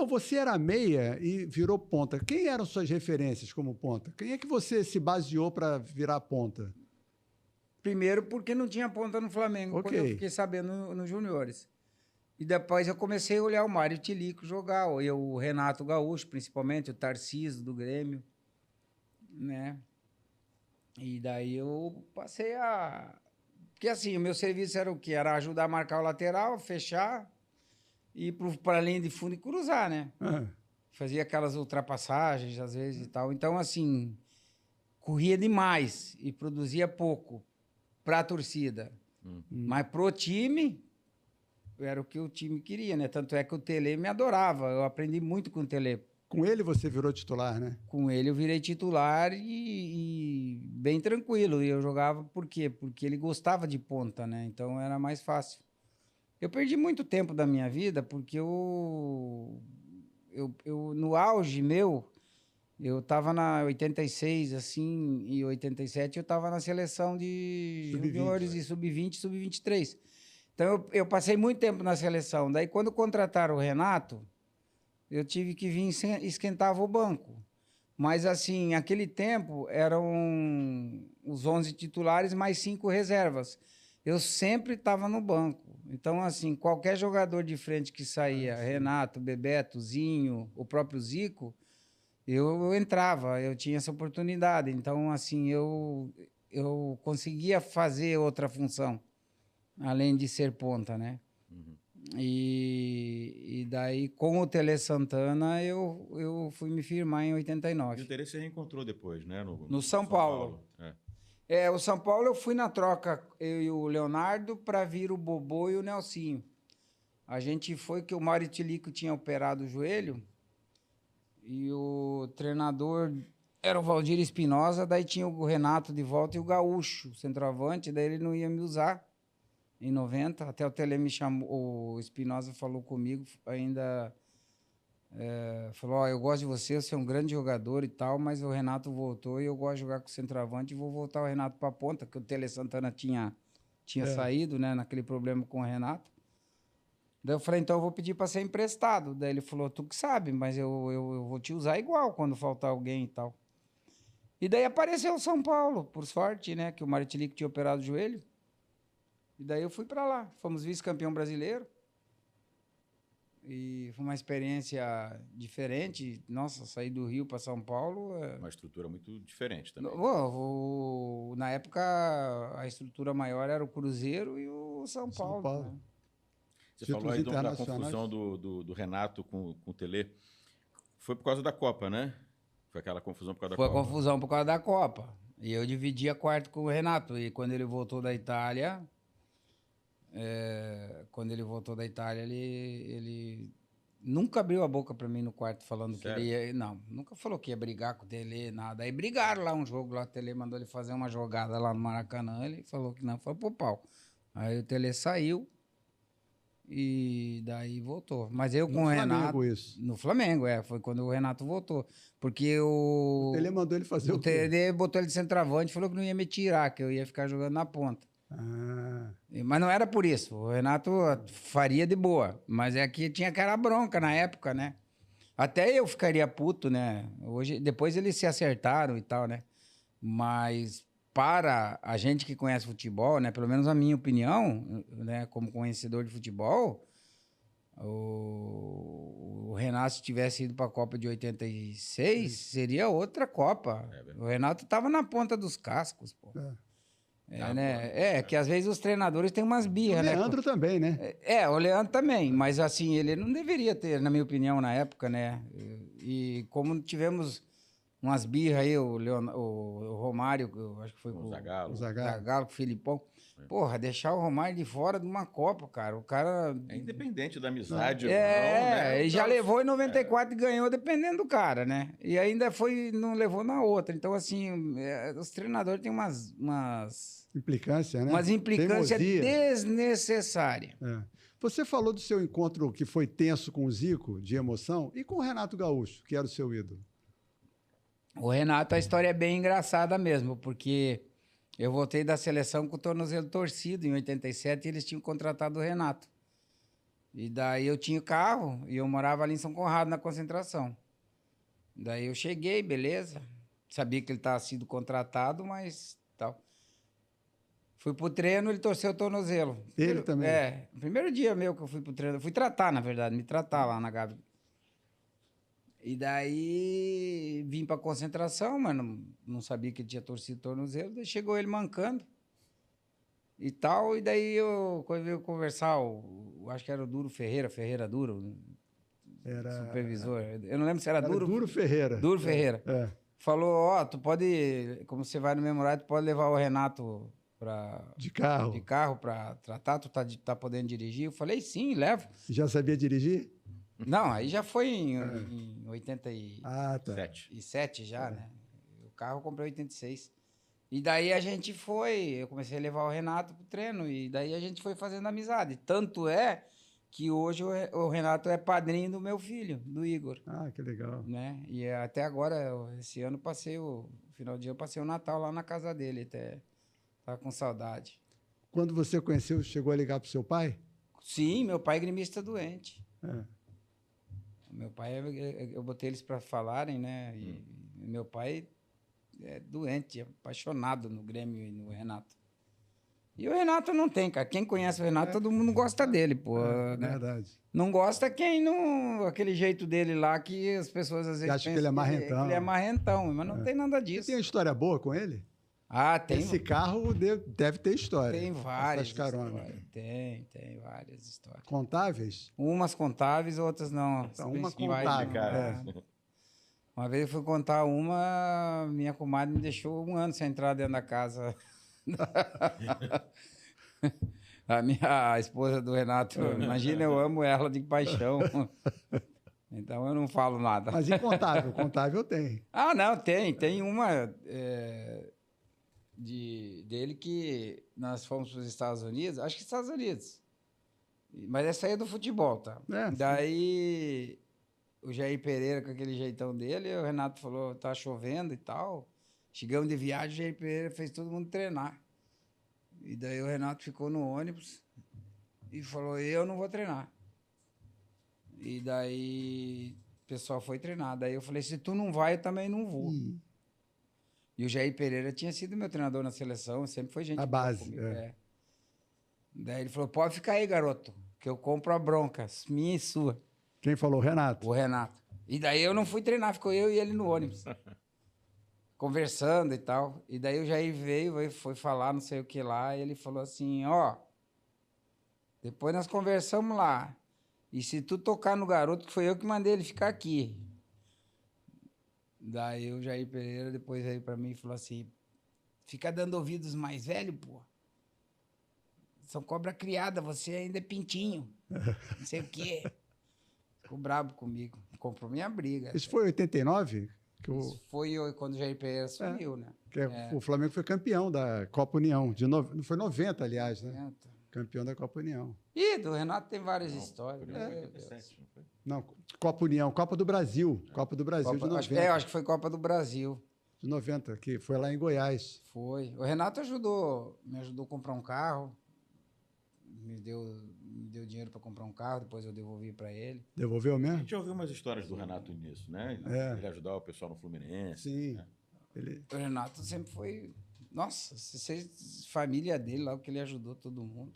Então, você era meia e virou ponta. Quem eram suas referências como ponta? Quem é que você se baseou para virar ponta? Primeiro porque não tinha ponta no Flamengo, quando eu Ok. fiquei sabendo nos juniores. E depois eu comecei a olhar o Mário Tilico jogar, o Renato Gaúcho, principalmente, o Tarcísio do Grêmio, né? E daí eu passei a... Porque assim, o meu serviço era o quê? Era ajudar a marcar o lateral, fechar, ir para a linha de fundo e cruzar, né? Ah, Fazia aquelas ultrapassagens, às vezes, e tal. Então, assim, corria demais e produzia pouco para a torcida. Mas pro time, era o que o time queria, né? Tanto é que o Tele me adorava. Eu aprendi muito com o Tele. com ele você virou titular, né? Com ele eu virei titular e bem tranquilo. E eu jogava por quê? Porque ele gostava de ponta, né? Então era mais fácil. Eu perdi muito tempo da minha vida porque eu no auge meu, eu estava na 86, assim, e 87 eu estava na seleção de Sub-20. juniores e sub-20, sub-23. Então eu passei muito tempo na seleção. Daí quando contrataram o Renato, eu tive que vir esquentava o banco. Mas assim, aquele tempo eram os 11 titulares mais 5 reservas. Eu sempre estava no banco. Então, assim, qualquer jogador de frente que saía, Renato, Bebeto, Zinho, o próprio Zico, eu entrava, eu tinha essa oportunidade. Então, assim, eu conseguia fazer outra função, além de ser ponta, né? E daí, com o Tele Santana, eu fui me firmar em E o 89. Tele se reencontrou depois, né? No São Paulo. O São Paulo eu fui na troca, eu e o Leonardo, para vir o Bobô e o Nelsinho. A gente foi que o Mário Tilico tinha operado o joelho e o treinador era o Valdir Espinosa, daí tinha o Renato de volta e o Gaúcho, o centroavante, daí ele não ia me usar em 90. Até o Tele me chamou, o Espinosa falou comigo, ainda falou, ó, eu gosto de você é um grande jogador e tal, mas o Renato voltou e eu gosto de jogar com o centroavante e vou voltar o Renato para a ponta, que o Tele Santana tinha saído, né, naquele problema com o Renato. Daí eu falei, então eu vou pedir para ser emprestado. Daí ele falou, tu que sabe, mas eu vou te usar igual quando faltar alguém e tal. E daí apareceu o São Paulo, por sorte, né, que o Mário Tilico tinha operado o joelho. E daí eu fui para lá. Fomos vice-campeão brasileiro. E foi uma experiência diferente. Nossa, sair do Rio para São Paulo... Uma estrutura muito diferente também. Na época, a estrutura maior era o Cruzeiro e o São Paulo. São Paulo. Né? Você Títulos falou aí da internacionais. confusão do Renato com o Tele. Foi por causa da Copa, né? Foi aquela confusão por causa da Copa. Foi a confusão por causa da Copa. E eu dividia quarto com o Renato. E quando ele voltou da Itália... ele nunca abriu a boca para mim no quarto falando Sério? que ele ia... Não, nunca falou que ia brigar com o Tele, nada. Aí brigaram lá um jogo, lá o Tele mandou ele fazer uma jogada lá no Maracanã, ele falou que não, foi pro pau. Aí o Tele saiu e daí voltou. Mas eu com o Renato... No Flamengo, isso. No Flamengo, foi quando o Renato voltou. Porque o... Ele mandou ele fazer o quê? Tele botou ele de centroavante e falou que não ia me tirar, que eu ia ficar jogando na ponta. Ah, Mas não era por isso. O Renato faria de boa. Mas é que tinha aquela bronca na época, né? Até eu ficaria puto, né? Depois eles se acertaram e tal, né? Mas para a gente que conhece futebol, né? Pelo menos a minha opinião, né? Como conhecedor de futebol, o Renato, se tivesse ido para a Copa de 86, seria outra Copa. O Renato estava na ponta dos cascos, pô. Né? Que às vezes os treinadores têm umas birras, né? O Leandro também, né? O Leandro também, mas assim, ele não deveria ter, na minha opinião, na época, né? E como tivemos umas birras aí, o Romário, eu acho que foi O com Zagallo. o Zagallo, com o Filipão. Porra, deixar o Romário de fora de uma Copa, cara. O cara... É independente da amizade ou não, É, né? ele já levou em 94 e ganhou, dependendo do cara, né? E ainda não levou na outra. Então, assim, os treinadores têm umas Implicância, né? Umas implicâncias Teimosia. desnecessárias. Você falou do seu encontro que foi tenso com o Zico, de emoção, e com o Renato Gaúcho, que era o seu ídolo. O Renato, a história é bem engraçada mesmo, porque eu voltei da seleção com o tornozelo torcido em 87 e eles tinham contratado o Renato. E daí eu tinha carro e eu morava ali em São Conrado, na concentração. Daí eu cheguei, beleza. Sabia que ele estava sido contratado, mas tal. Fui pro treino, ele torceu o tornozelo. Ele também? No primeiro dia meu que eu fui pro treino. Eu fui tratar, na verdade, me tratar lá na Gávea. E daí vim pra concentração, mas não sabia que ele tinha torcido o tornozelo. Daí chegou ele mancando e tal. E daí quando veio conversar, acho que era o Duro Ferreira Duro, Era... supervisor. Eu não lembro se era Era Duro. Duro Ferreira. Duro Ferreira. É. Falou, ó, tu pode, como você vai no memorário, tu pode levar o Renato De carro. de carro para tratar, tu tá podendo dirigir? Eu falei, sim, levo. Já sabia dirigir? Não, aí já foi em 87 Ah, tá. já, né? O carro eu comprei em 86. E daí a gente eu comecei a levar o Renato pro treino, e daí a gente foi fazendo amizade. Tanto é que hoje o Renato é padrinho do meu filho, do Igor. Ah, que legal. Né? E até agora, esse ano, final de ano, eu passei o Natal lá na casa dele, até tava com saudade. Quando você conheceu, chegou a ligar para o seu pai? Sim, meu pai é gremista doente. É. Meu pai, eu botei eles para falarem, né? E meu pai é doente, é apaixonado no Grêmio e no Renato. E o Renato não tem, cara. Quem conhece o Renato, todo mundo gosta dele, pô. Né? Verdade. Não gosta quem não... Aquele jeito dele lá que as pessoas às vezes Acha que ele é marrentão. que ele é marrentão, mas não tem nada disso. Você tem uma história boa com ele? Ah, tem. Esse carro deve ter história. Tem várias Essas caronas. histórias. Tem várias histórias. Contáveis? Umas contáveis, outras não. Então, As uma principais, contável. né? Uma vez eu fui contar uma, minha comadre me deixou 1 ano sem entrar dentro da casa. A esposa do Renato, imagina, eu amo ela de paixão. Então eu não falo nada. Mas incontável, contável tem. Ah, não, tem uma dele que nós fomos para os Estados Unidos, acho que Estados Unidos, mas essa aí é do futebol, tá? É, daí o Jair Pereira com aquele jeitão dele, o Renato falou, tá chovendo e tal, chegamos de viagem, o Jair Pereira fez todo mundo treinar. E daí o Renato ficou no ônibus e falou, eu não vou treinar. E daí o pessoal foi treinar. Daí eu falei, se tu não vai, eu também não vou. E o Jair Pereira tinha sido meu treinador na seleção, sempre foi gente A boa base, comigo. é. Daí ele falou, pode ficar aí, garoto, que eu compro a bronca, minha e sua. Quem falou? Renato. O Renato. E daí eu não fui treinar, ficou eu e ele no ônibus. Conversando e tal. E daí o Jair veio, foi falar não sei o que lá, e ele falou assim, ó, depois nós conversamos lá. E se tu tocar no garoto, que foi eu que mandei ele ficar aqui. Daí o Jair Pereira depois veio pra mim e falou assim, fica dando ouvidos mais velho, pô. São cobra criada, você ainda é pintinho. Não sei o quê. Ficou brabo comigo. Comprou minha briga. Isso foi em 89? Isso foi quando o Jair Pereira sumiu, né? O Flamengo foi campeão da Copa União. Foi 90, aliás, né? Campeão da Copa União. Ih, do Renato tem várias histórias. Não, Copa União, Copa do Brasil. Copa do Brasil de 90. Acho que foi Copa do Brasil. De 90, que foi lá em Goiás. Foi. O Renato me ajudou a comprar um carro. Me deu dinheiro para comprar um carro, depois eu devolvi para ele. Devolveu A mesmo? gente já ouviu umas histórias do Renato nisso, né? Ele ajudava o pessoal no Fluminense. Sim. Né? O Renato sempre foi... Nossa, família dele lá, o que ele ajudou todo mundo.